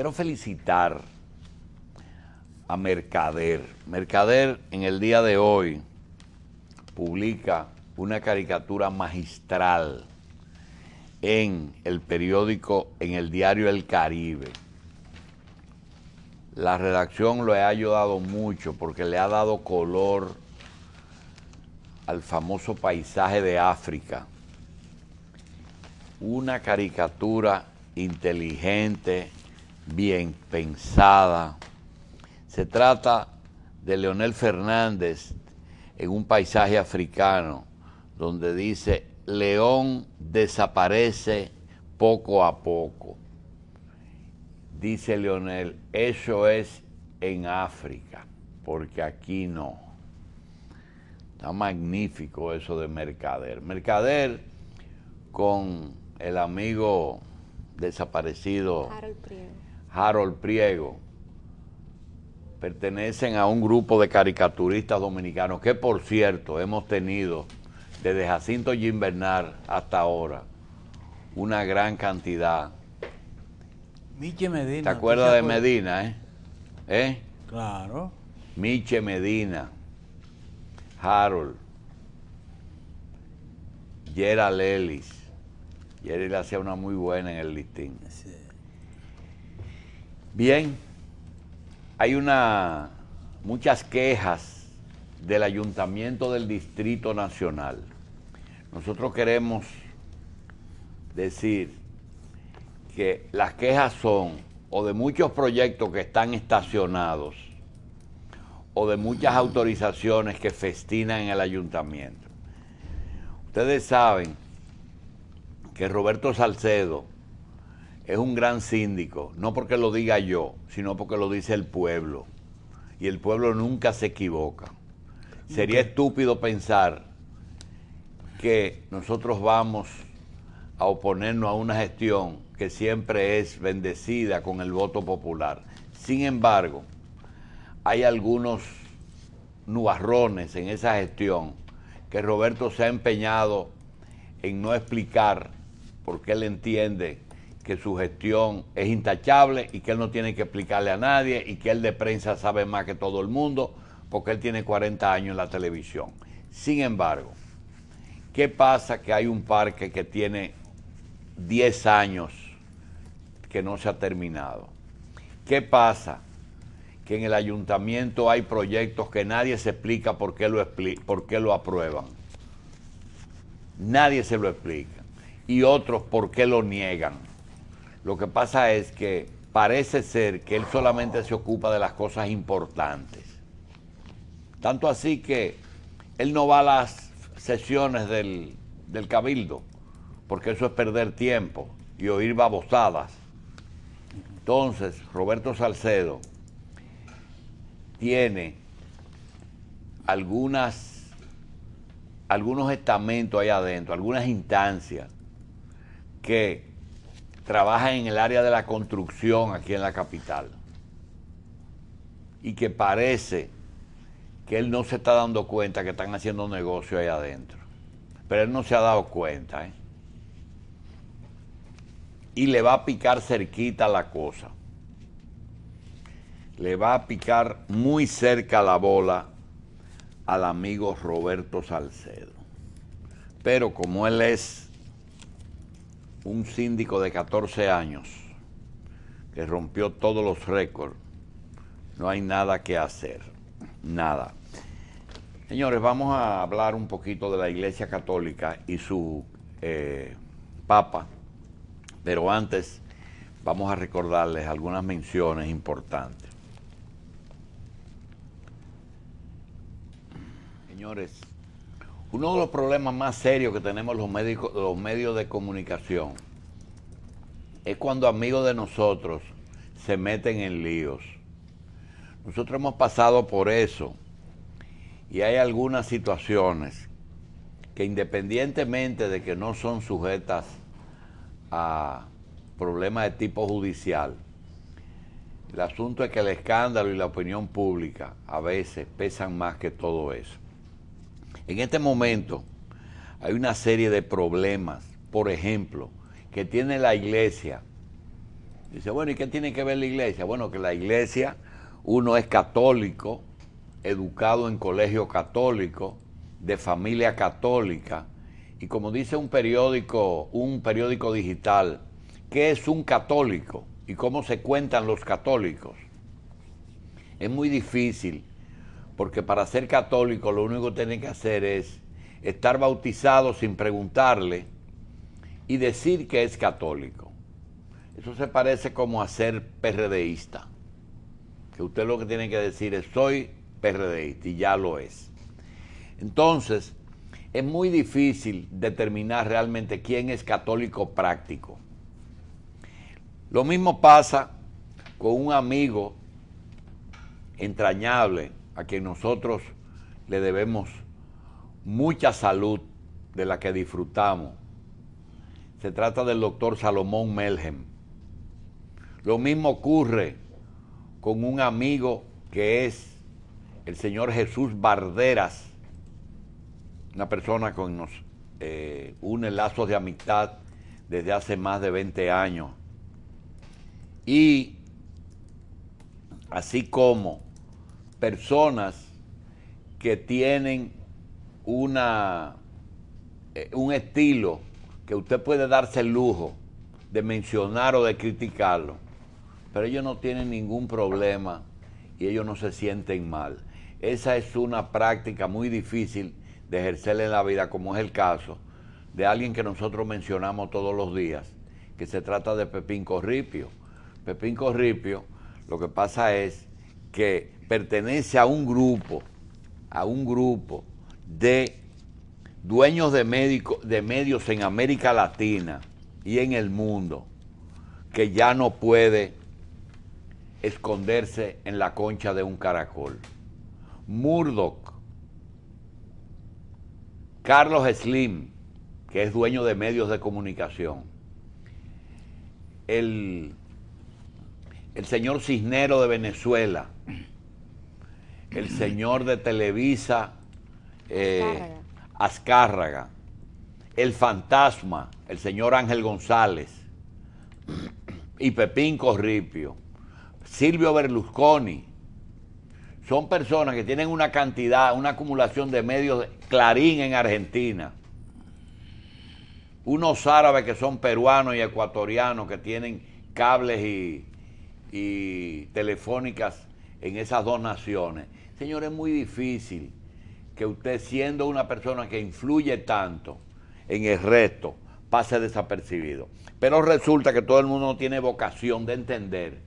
quiero felicitar a Mercader. Mercader en el día de hoy publica una caricatura magistral en el periódico, en el diario El Caribe. La redacción lo ha ayudado mucho porque le ha dado color al famoso paisaje de África. Una caricatura inteligente, bien pensada. Se trata de Leonel Fernández en un paisaje africano donde dice: León desaparece poco a poco. Dice Leonel, eso es en África, porque aquí no. Está magnífico eso de Mercader. Mercader con el amigo desaparecido Harold Priego pertenecen a un grupo de caricaturistas dominicanos que, por cierto, hemos tenido desde Jacinto Gimbernal hasta ahora una gran cantidad. Miche Medina. ¿Te acuerdas de Medina, Claro. Miche Medina, Harold, Gerald Ellis. Jerry le hacía una muy buena en el listín. Sí. Bien, hay muchas quejas del Ayuntamiento del Distrito Nacional. Nosotros queremos decir que las quejas son o de muchos proyectos que están estacionados o de muchas autorizaciones que festinan en el ayuntamiento. Ustedes saben que Roberto Salcedo es un gran síndico, no porque lo diga yo, sino porque lo dice el pueblo. Y el pueblo nunca se equivoca. Sería estúpido pensar que nosotros vamos a oponernos a una gestión que siempre es bendecida con el voto popular. Sin embargo, hay algunos nubarrones en esa gestión que Roberto se ha empeñado en no explicar, porque él entiende que su gestión es intachable y que él no tiene que explicarle a nadie y que él de prensa sabe más que todo el mundo porque él tiene 40 años en la televisión. Sin embargo, ¿qué pasa? Que hay un parque que tiene 10 años que no se ha terminado. ¿Qué pasa? Que en el ayuntamiento hay proyectos que nadie se explica por qué lo aprueban. Nadie se lo explica. Y otros por qué lo niegan. Lo que pasa es que parece ser que él solamente se ocupa de las cosas importantes. Tanto así que él no va a las sesiones del cabildo, porque eso es perder tiempo y oír babosadas. Entonces, Roberto Salcedo tiene algunos estamentos ahí adentro, algunas instancias que trabajan en el área de la construcción aquí en la capital y que parece que él no se está dando cuenta que están haciendo negocio ahí adentro, pero él no se ha dado cuenta, y le va a picar cerquita la cosa, le va a picar muy cerca la bola al amigo Roberto Salcedo. Pero como él es un síndico de 14 años que rompió todos los récords, no hay nada que hacer, nada. Señores, vamos a hablar un poquito de la Iglesia Católica y su Papa, pero antes vamos a recordarles algunas menciones importantes. Señores, uno de los problemas más serios que tenemos los medios de comunicación es cuando amigos de nosotros se meten en líos. Nosotros hemos pasado por eso y hay algunas situaciones que, independientemente de que no son sujetas a problemas de tipo judicial, el asunto es que el escándalo y la opinión pública a veces pesan más que todo eso. En este momento hay una serie de problemas, por ejemplo, que tiene la iglesia Dice, bueno, ¿y qué tiene que ver la iglesia? Bueno, que la iglesia, uno es católico, educado en colegio católico, de familia católica, y como dice un periódico digital, ¿qué es un católico? ¿Y cómo se cuentan los católicos? Es muy difícil, porque para ser católico lo único que tiene que hacer es estar bautizado sin preguntarle y decir que es católico. Eso se parece como a ser PRDista, que usted lo que tiene que decir es soy PRDista y ya lo es. Entonces, es muy difícil determinar realmente quién es católico práctico. Lo mismo pasa con un amigo entrañable a quien nosotros le debemos mucha salud de la que disfrutamos. Se trata del doctor Salomón Melhem. Lo mismo ocurre con un amigo que es el señor Jesús Barderas, una persona con nos une lazos de amistad desde hace más de 20 años. Y así como personas que tienen un estilo que usted puede darse el lujo de mencionar o de criticarlo, pero ellos no tienen ningún problema y ellos no se sienten mal. Esa es una práctica muy difícil de ejercer en la vida, como es el caso de alguien que nosotros mencionamos todos los días, que se trata de Pepín Corripio. Pepín Corripio, lo que pasa es que pertenece a un grupo de dueños de medios en América Latina y en el mundo, que ya no puede esconderse en la concha de un caracol. Murdoch, Carlos Slim, que es dueño de medios de comunicación, el señor Cisnero de Venezuela, el señor de Televisa, Azcárraga, el fantasma, el señor Ángel González, y Pepín Corripio, Silvio Berlusconi, son personas que tienen una cantidad, una acumulación de medios, Clarín en Argentina, unos árabes que son peruanos y ecuatorianos que tienen cables y telefónicas en esas dos naciones. Señor, es muy difícil que usted, siendo una persona que influye tanto en el resto, pase desapercibido. Pero resulta que todo el mundo tiene vocación de entender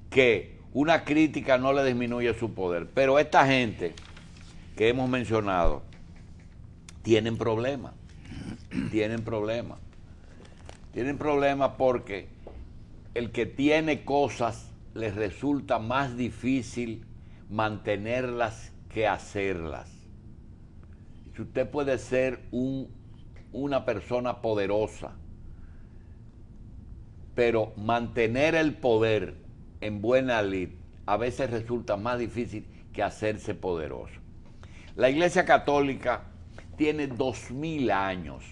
que una crítica no le disminuye su poder. Pero esta gente que hemos mencionado tienen problemas. Tienen problemas. Tienen problemas porque el que tiene cosas les resulta más difícil mantenerlas que hacerlas. Si usted puede ser una persona poderosa, pero mantener el poder en buena lid a veces resulta más difícil que hacerse poderoso. La Iglesia Católica tiene 2000 años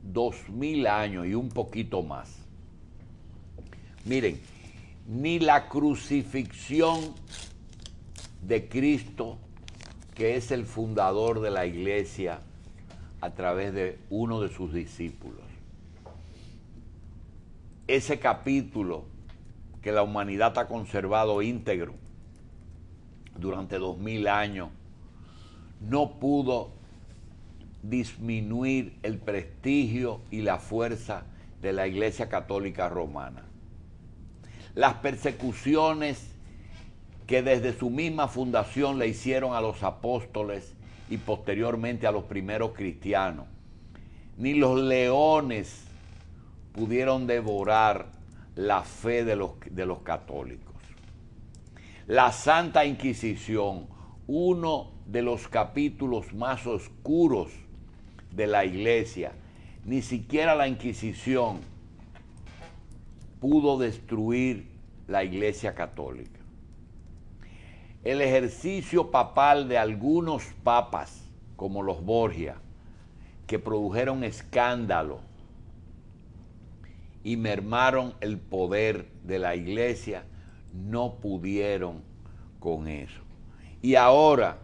y un poquito más. Miren, ni la crucifixión de Cristo, que es el fundador de la Iglesia a través de uno de sus discípulos, ese capítulo que la humanidad ha conservado íntegro durante 2000 años, no pudo disminuir el prestigio y la fuerza de la Iglesia Católica Romana. Las persecuciones que desde su misma fundación le hicieron a los apóstoles y posteriormente a los primeros cristianos, ni los leones pudieron devorar la fe de los católicos. La Santa Inquisición, uno de los capítulos más oscuros de la Iglesia, ni siquiera la Inquisición pudo destruir la Iglesia Católica. El ejercicio papal de algunos papas, como los Borgia, que produjeron escándalo y mermaron el poder de la iglesia, no pudieron con eso. Y ahora,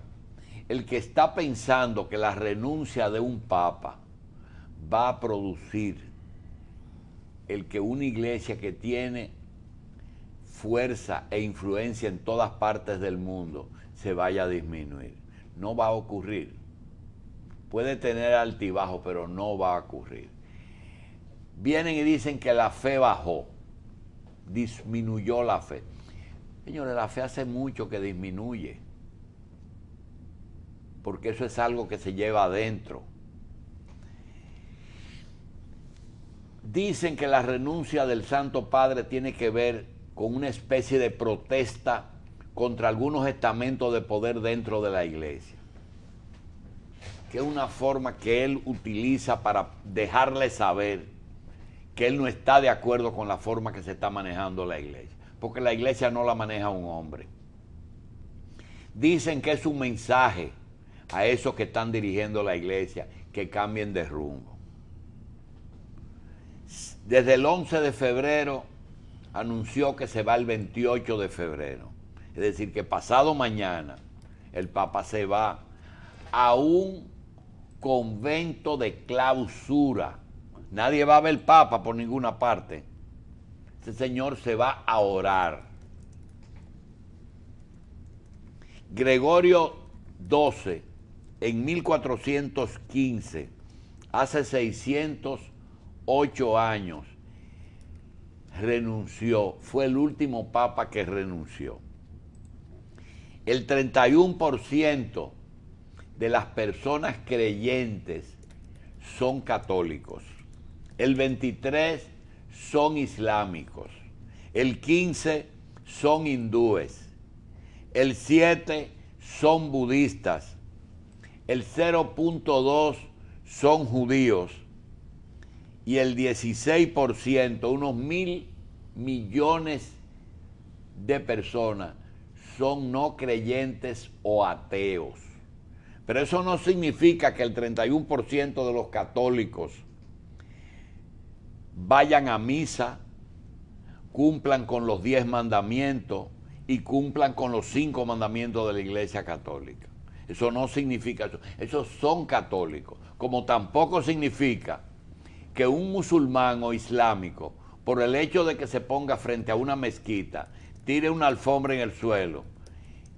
el que está pensando que la renuncia de un papa va a producir el que una iglesia que tiene fuerza e influencia en todas partes del mundo se vaya a disminuir. No va a ocurrir. Puede tener altibajo, pero no va a ocurrir. Vienen y dicen que la fe bajó, disminuyó la fe. Señores, la fe hace mucho que disminuye, porque eso es algo que se lleva adentro. Dicen que la renuncia del Santo Padre tiene que ver con una especie de protesta contra algunos estamentos de poder dentro de la iglesia, que es una forma que él utiliza para dejarle saber que él no está de acuerdo con la forma que se está manejando la iglesia, porque la iglesia no la maneja un hombre. Dicen que es un mensaje a esos que están dirigiendo la iglesia, que cambien de rumbo. Desde el 11 de febrero anunció que se va el 28 de febrero. Es decir, que pasado mañana el Papa se va a un convento de clausura. Nadie va a ver el Papa por ninguna parte. Ese señor se va a orar. Gregorio XII, en 1415, hace 608 años, renunció. Fue el último papa que renunció. El 31% de las personas creyentes son católicos. El 23% son islámicos. El 15% son hindúes. El 7% son budistas. El 0.2% son judíos. Y el 16%, unos 1.000 millones de personas, son no creyentes o ateos. Pero eso no significa que el 31% de los católicos vayan a misa, cumplan con los 10 mandamientos y cumplan con los 5 mandamientos de la Iglesia Católica. Eso no significa eso. Esos son católicos. Como tampoco significa que un musulmán o islámico, por el hecho de que se ponga frente a una mezquita, tire una alfombra en el suelo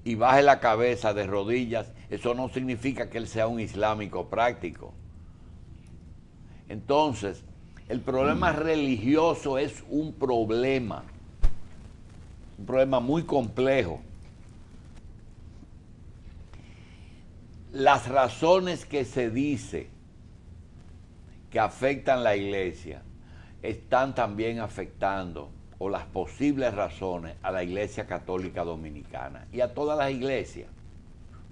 y baje la cabeza de rodillas, eso no significa que él sea un islámico práctico. Entonces, el problema religioso es un problema muy complejo. Las razones que se dice que afectan la iglesia están también afectando, o las posibles razones, a la Iglesia Católica Dominicana y a todas las iglesias.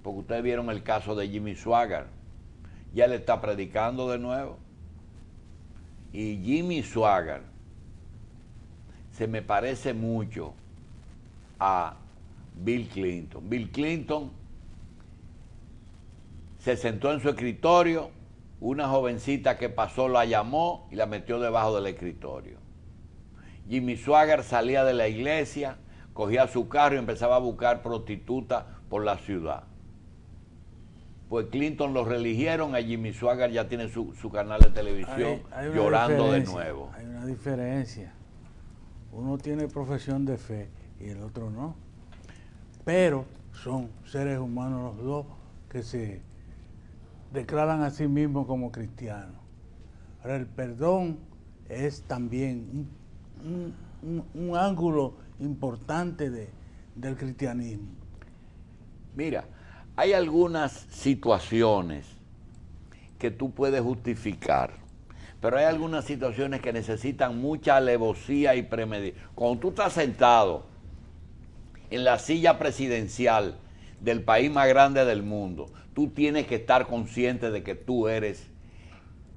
Porque ustedes vieron el caso de Jimmy Swaggart, ya él está predicando de nuevo. Y Jimmy Swaggart se me parece mucho a Bill Clinton. Bill Clinton se sentó en su escritorio, una jovencita que pasó la llamó y la metió debajo del escritorio. Jimmy Swaggart salía de la iglesia, cogía su carro y empezaba a buscar prostitutas por la ciudad. Pues Clinton lo religieron, a Jimmy Swaggart ya tiene su canal de televisión llorando de nuevo. Hay una diferencia. Uno tiene profesión de fe y el otro no. Pero son seres humanos los dos que se declaran a sí mismos como cristianos. Ahora, el perdón es también un ángulo importante del cristianismo. Mira, hay algunas situaciones que tú puedes justificar, pero hay algunas situaciones que necesitan mucha alevosía y premeditación. Cuando tú estás sentado en la silla presidencial del país más grande del mundo, tú tienes que estar consciente de que tú eres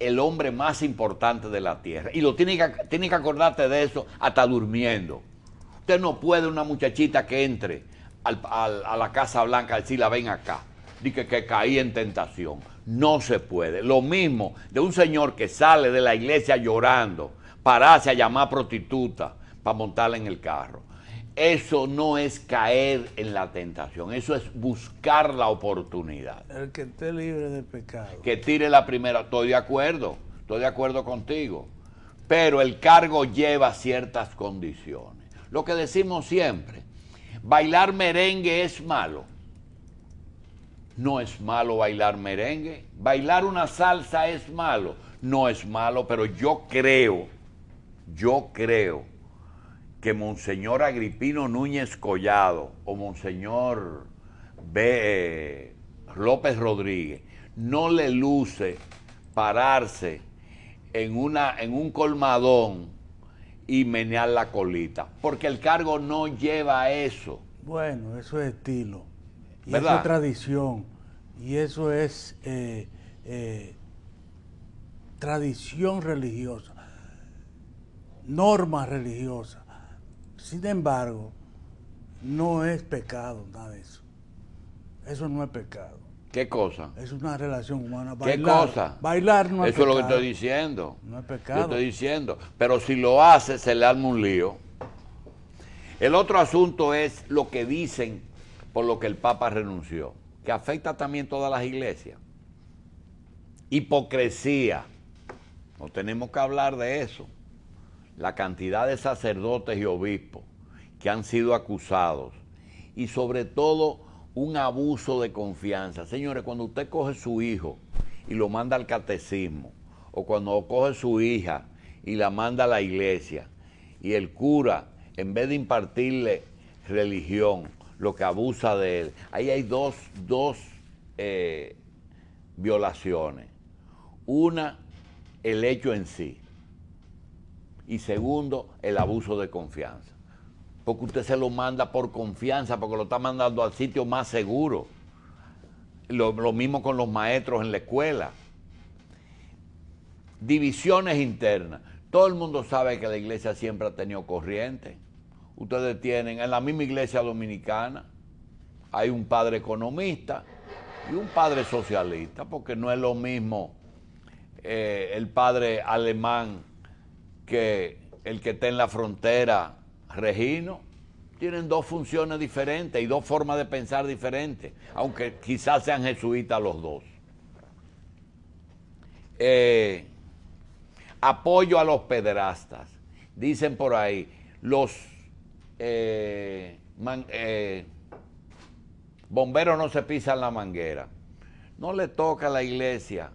el hombre más importante de la tierra. Y tienes que acordarte de eso hasta durmiendo. Usted no puede, una muchachita que entre a la Casa Blanca, decirle, ven acá, dice que caí en tentación. No se puede. Lo mismo de un señor que sale de la iglesia llorando pararse a llamar prostituta para montarla en el carro. Eso no es caer en la tentación, eso es buscar la oportunidad. El que esté libre de pecado. Que tire la primera, estoy de acuerdo contigo. Pero el cargo lleva ciertas condiciones. Lo que decimos siempre, bailar merengue es malo. No es malo bailar merengue. Bailar una salsa es malo. No es malo, pero yo creo que Monseñor Agripino Núñez Collado o Monseñor López Rodríguez no le luce pararse en un colmadón y menear la colita, porque el cargo no lleva a eso. Bueno, eso es estilo, y ¿verdad? eso es tradición, y eso es tradición religiosa, norma religiosa. Sin embargo, no es pecado nada de eso. Eso no es pecado. ¿Qué cosa? Es una relación humana. ¿Qué cosa? Bailar no es Eso pecado. es lo que estoy diciendo. No es Yo pecado. estoy diciendo. Pero si lo hace, se le arma un lío. El otro asunto es lo que dicen por lo que el Papa renunció, que afecta también todas las iglesias. Hipocresía. No tenemos que hablar de eso. La cantidad de sacerdotes y obispos que han sido acusados y sobre todo un abuso de confianza. Señores, cuando usted coge su hijo y lo manda al catecismo, o cuando coge su hija y la manda a la iglesia, y el cura, en vez de impartirle religión, lo que abusa de él, ahí hay dos violaciones. Una, el hecho en sí. Y segundo, el abuso de confianza. Porque usted se lo manda por confianza, porque lo está mandando al sitio más seguro. Lo mismo con los maestros en la escuela. Divisiones internas. Todo el mundo sabe que la iglesia siempre ha tenido corriente. Ustedes tienen, en la misma iglesia dominicana, hay un padre economista y un padre socialista, porque no es lo mismo el padre alemán que el que está en la frontera, Regino. Tienen dos funciones diferentes y dos formas de pensar diferentes, aunque quizás sean jesuitas los dos. Apoyo a los pederastas. Dicen por ahí, los bomberos no se pisan la manguera. No le toca a la iglesia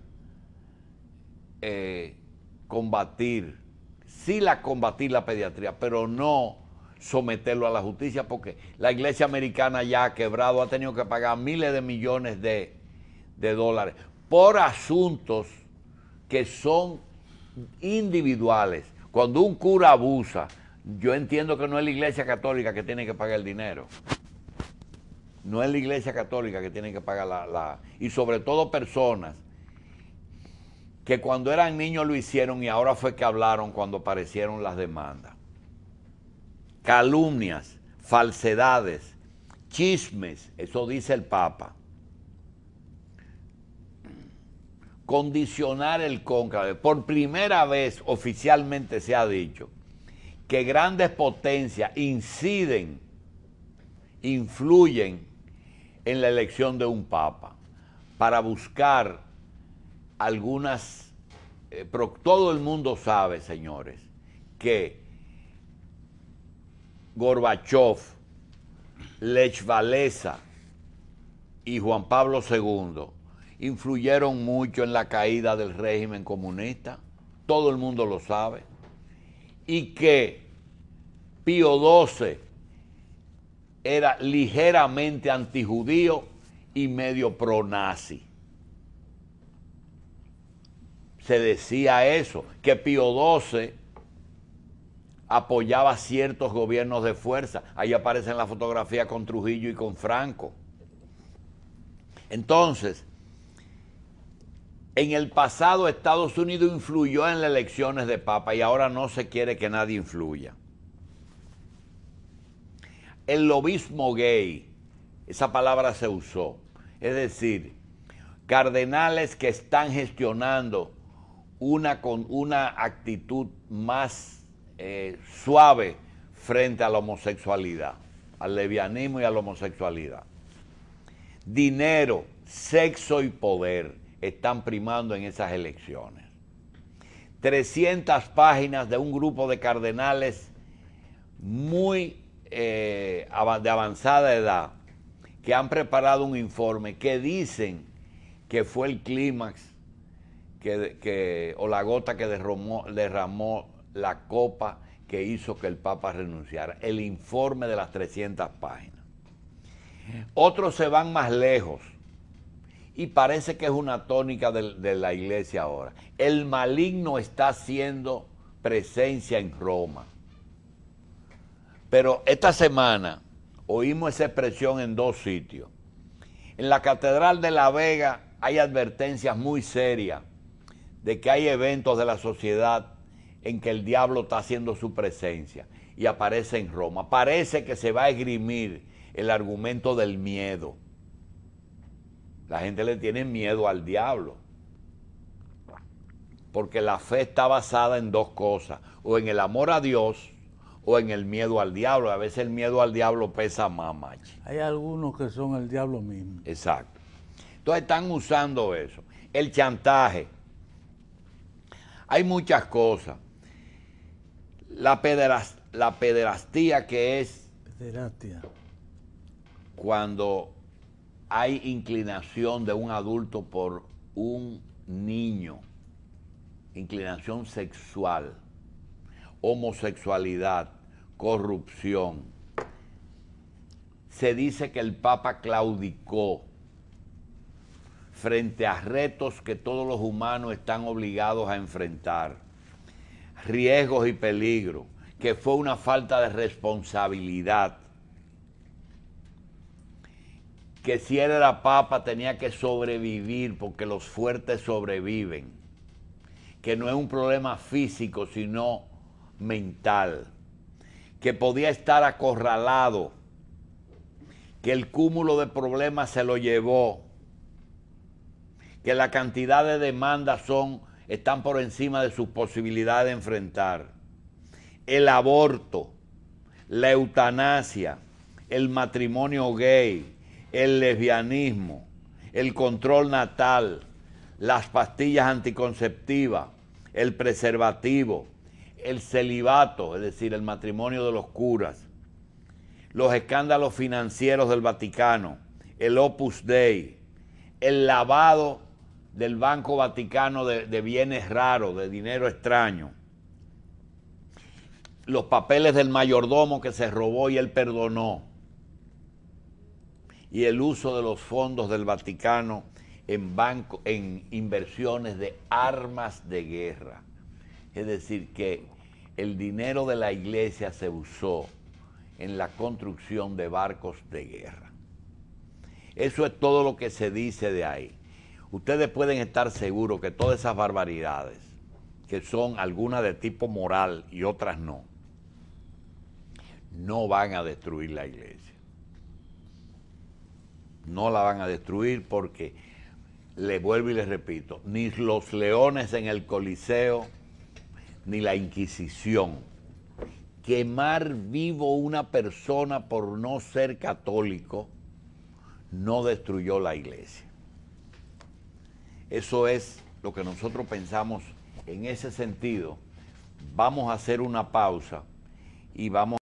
combatir la pediatría, pero no someterlo a la justicia, porque la iglesia americana ya ha quebrado, ha tenido que pagar miles de millones de dólares por asuntos que son individuales. Cuando un cura abusa, yo entiendo que no es la iglesia católica que tiene que pagar el dinero. No es la iglesia católica que tiene que pagar y sobre todo personas que cuando eran niños lo hicieron y ahora fue que hablaron cuando aparecieron las demandas. Calumnias, falsedades, chismes, eso dice el Papa. Condicionar el cónclave. Por primera vez oficialmente se ha dicho que grandes potencias influyen en la elección de un Papa para buscar algunas, pero todo el mundo sabe, señores, que Gorbachov, Lech Walesa y Juan Pablo II influyeron mucho en la caída del régimen comunista, todo el mundo lo sabe, y que Pío XII era ligeramente antijudío y medio pro-nazi. Se decía eso, que Pío XII apoyaba ciertos gobiernos de fuerza. Ahí aparecen la fotografía con Trujillo y con Franco. Entonces, en el pasado Estados Unidos influyó en las elecciones de Papa y ahora no se quiere que nadie influya. El lobismo gay, esa palabra se usó, es decir, cardenales que están gestionando con una actitud más suave frente a la homosexualidad, al lesbianismo y a la homosexualidad. Dinero, sexo y poder están primando en esas elecciones. 300 páginas de un grupo de cardenales muy de avanzada edad que han preparado un informe que dicen que fue el clímax o la gota que derramó la copa que hizo que el Papa renunciara. El informe de las 300 páginas. Otros se van más lejos y parece que es una tónica de la iglesia ahora. El maligno está haciendo presencia en Roma. Pero esta semana oímos esa expresión en 2 sitios. En la Catedral de La Vega hay advertencias muy serias de que hay eventos de la sociedad en que el diablo está haciendo su presencia, y aparece en Roma. Parece que se va a esgrimir el argumento del miedo. La gente le tiene miedo al diablo, porque la fe está basada en 2 cosas, o en el amor a Dios o en el miedo al diablo. A veces el miedo al diablo pesa más, macho. Hay algunos que son el diablo mismo. Exacto. Entonces están usando eso. El chantaje. Hay muchas cosas. La pederastía, que es Pederastia. cuando hay inclinación de un adulto por un niño, inclinación sexual, homosexualidad, corrupción. Se dice que el Papa claudicó frente a retos que todos los humanos están obligados a enfrentar, riesgos y peligros, que fue una falta de responsabilidad, que si él era Papa tenía que sobrevivir porque los fuertes sobreviven, que no es un problema físico sino mental, que podía estar acorralado, que el cúmulo de problemas se lo llevó, que la cantidad de demandas están por encima de sus posibilidades de enfrentar. El aborto, la eutanasia, el matrimonio gay, el lesbianismo, el control natal, las pastillas anticonceptivas, el preservativo, el celibato, es decir, el matrimonio de los curas, los escándalos financieros del Vaticano, el Opus Dei, el lavado del Banco Vaticano de bienes raros, de dinero extraño, los papeles del mayordomo que se robó y él perdonó, y el uso de los fondos del Vaticano en inversiones de armas de guerra. Es decir, que el dinero de la iglesia se usó en la construcción de barcos de guerra. Eso es todo lo que se dice de ahí. Ustedes pueden estar seguros que todas esas barbaridades, que son algunas de tipo moral y otras no van a destruir la iglesia. No la van a destruir porque, le vuelvo y les repito, ni los leones en el Coliseo, ni la Inquisición. Quemar vivo una persona por no ser católico no destruyó la iglesia. Eso es lo que nosotros pensamos en ese sentido. Vamos a hacer una pausa y vamos